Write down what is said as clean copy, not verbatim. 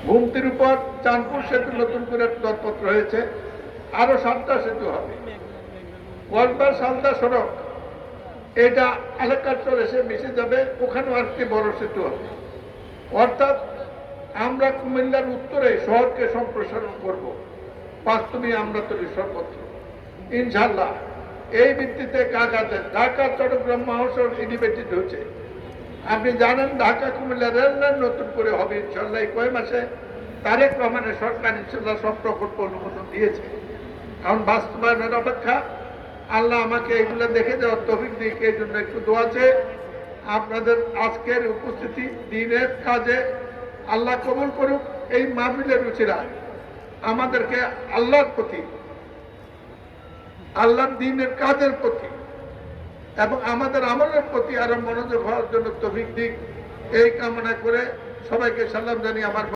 ঘুমতির উপর চাঁদপুর সেতু নতুন করে দরপত্র হয়েছে, আরো 7টা সেতু হবে। গোয়ালপাড় সালদা সড়ক এটা এলাকার চলে এসে মিশে যাবে, ওখানেও আরেকটি বড় সেতু হবে। অর্থাৎ আমরা কুমিল্লার উত্তরে শহরকে সম্প্রসারণ করব, বাস্তবে আমরা তৈরি সর্বত্র ইনশাল্লাহ। এই ভিত্তিতে কাজ আছে। ঢাকা চট্টগ্রাম মহাসড়ক ইনিভেটেড হচ্ছে। আপনি জানেন ঢাকা কুমিল্লা রেল লাইন নতুন করে হবে ইনশাল্লাহ। এই কয় মাসে তারেক রহমানের সরকার ইনশাল্লাহ সব প্রকল্প অনুমোদন দিয়েছে। এখন বাস্তবায়নের অপেক্ষা। আল্লাহ আমাকে এগুলো দেখে যাওয়ার তৌফিক দিক, এই জন্য একটু দোয়া চেয়ে আপনাদের আজকের উপস্থিতি দিনের কাজে আল্লাহ কবুল করুক। এই মাহফিলের উচিলায় আমাদেরকে আল্লাহর প্রতি, আল্লাহর দ্বীনের কাজের প্রতি এবং আমাদের আমলের প্রতি আরো মনোযোগ হওয়ার জন্য তৌফিক দিক, এই কামনা করে সবাইকে সালাম জানিয়ে আমার